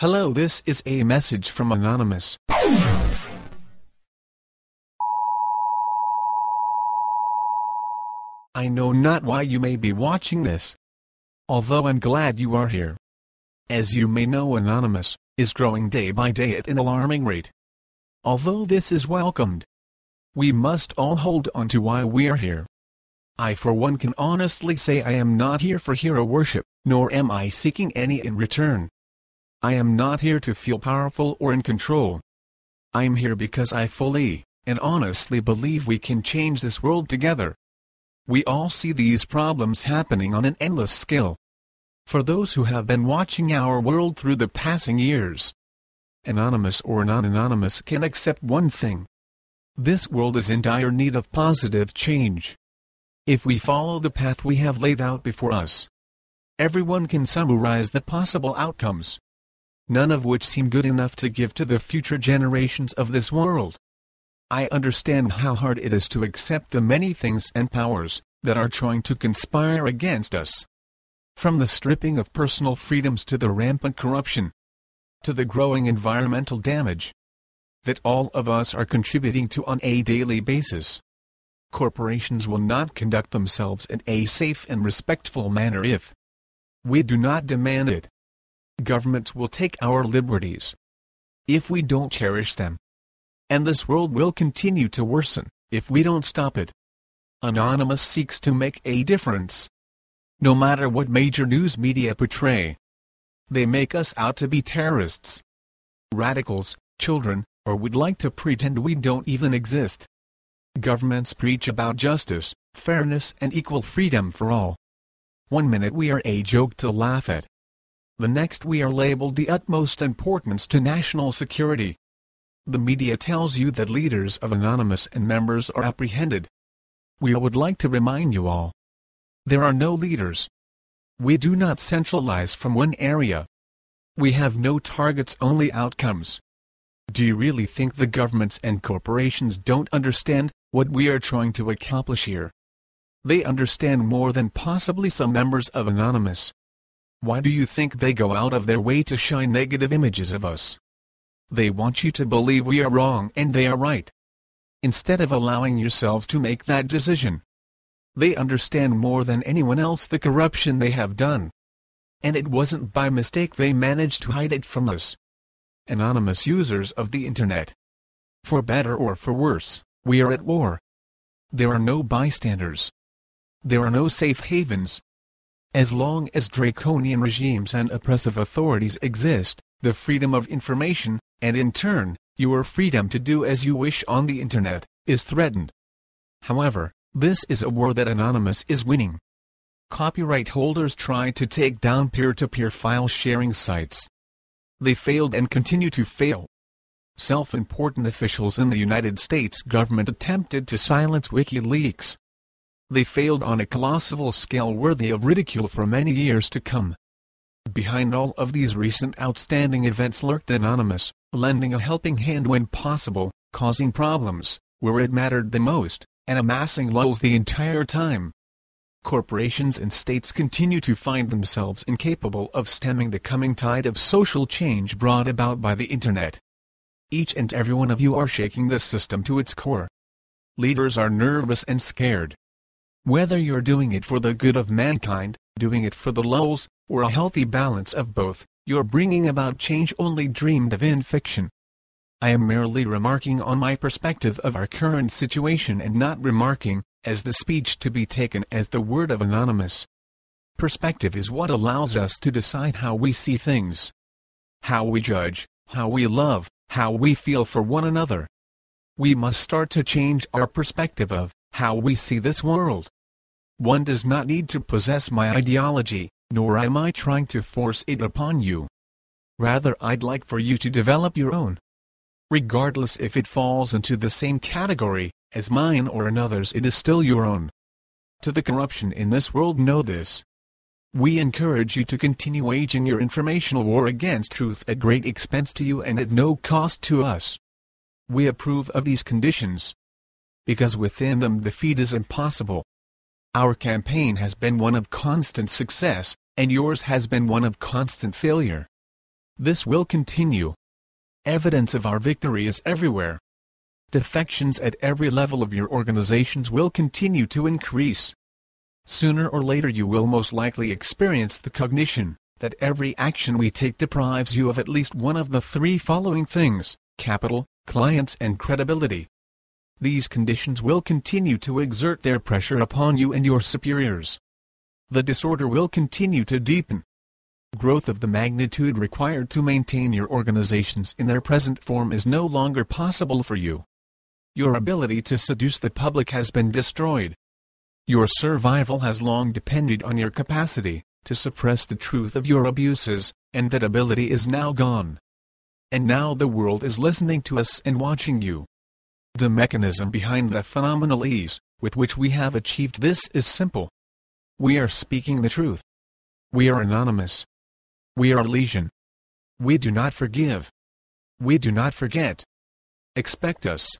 Hello, this is a message from Anonymous. I know not why you may be watching this, although I'm glad you are here. As you may know, Anonymous is growing day by day at an alarming rate. Although this is welcomed, we must all hold on to why we are here. I for one can honestly say I am not here for hero worship, nor am I seeking any in return. I am not here to feel powerful or in control. I am here because I fully and honestly believe we can change this world together. We all see these problems happening on an endless scale. For those who have been watching our world through the passing years, anonymous or non-anonymous can accept one thing. This world is in dire need of positive change. If we follow the path we have laid out before us, everyone can summarize the possible outcomes, none of which seem good enough to give to the future generations of this world. I understand how hard it is to accept the many things and powers that are trying to conspire against us. From the stripping of personal freedoms to the rampant corruption, to the growing environmental damage that all of us are contributing to on a daily basis. Corporations will not conduct themselves in a safe and respectful manner if we do not demand it. Governments will take our liberties if we don't cherish them. And this world will continue to worsen if we don't stop it. Anonymous seeks to make a difference. No matter what major news media portray, they make us out to be terrorists, radicals, children, or would like to pretend we don't even exist. Governments preach about justice, fairness and equal freedom for all. One minute we are a joke to laugh at. The next we are labeled the utmost importance to national security. The media tells you that leaders of Anonymous and members are apprehended. We would like to remind you all, there are no leaders. We do not centralize from one area. We have no targets, only outcomes. Do you really think the governments and corporations don't understand what we are trying to accomplish here? They understand more than possibly some members of Anonymous. Why do you think they go out of their way to shine negative images of us? They want you to believe we are wrong and they are right, instead of allowing yourselves to make that decision. They understand more than anyone else the corruption they have done. And it wasn't by mistake they managed to hide it from us. Anonymous users of the internet. For better or for worse, we are at war. There are no bystanders. There are no safe havens. As long as draconian regimes and oppressive authorities exist, the freedom of information, and in turn, your freedom to do as you wish on the internet, is threatened. However, this is a war that Anonymous is winning. Copyright holders tried to take down peer-to-peer file sharing sites. They failed and continue to fail. Self-important officials in the United States government attempted to silence WikiLeaks. They failed on a colossal scale worthy of ridicule for many years to come. Behind all of these recent outstanding events lurked Anonymous, lending a helping hand when possible, causing problems where it mattered the most, and amassing lulls the entire time. Corporations and states continue to find themselves incapable of stemming the coming tide of social change brought about by the internet. Each and every one of you are shaking the system to its core. Leaders are nervous and scared. Whether you're doing it for the good of mankind, doing it for the lulls, or a healthy balance of both, you're bringing about change only dreamed of in fiction. I am merely remarking on my perspective of our current situation and not remarking as the speech to be taken as the word of Anonymous. Perspective is what allows us to decide how we see things, how we judge, how we love, how we feel for one another. We must start to change our perspective of how we see this world. One does not need to possess my ideology, nor am I trying to force it upon you. Rather, I'd like for you to develop your own. Regardless if it falls into the same category as mine or another's, it is still your own. To the corruption in this world, know this. We encourage you to continue waging your informational war against truth at great expense to you and at no cost to us. We approve of these conditions, because within them defeat is impossible. Our campaign has been one of constant success, and yours has been one of constant failure. This will continue. Evidence of our victory is everywhere. Defections at every level of your organizations will continue to increase. Sooner or later you will most likely experience the cognition that every action we take deprives you of at least one of the three following things: capital, clients and credibility. These conditions will continue to exert their pressure upon you and your superiors. The disorder will continue to deepen. Growth of the magnitude required to maintain your organizations in their present form is no longer possible for you. Your ability to seduce the public has been destroyed. Your survival has long depended on your capacity to suppress the truth of your abuses, and that ability is now gone. And now the world is listening to us and watching you. The mechanism behind the phenomenal ease with which we have achieved this is simple. We are speaking the truth. We are anonymous. We are legion. We do not forgive. We do not forget. Expect us.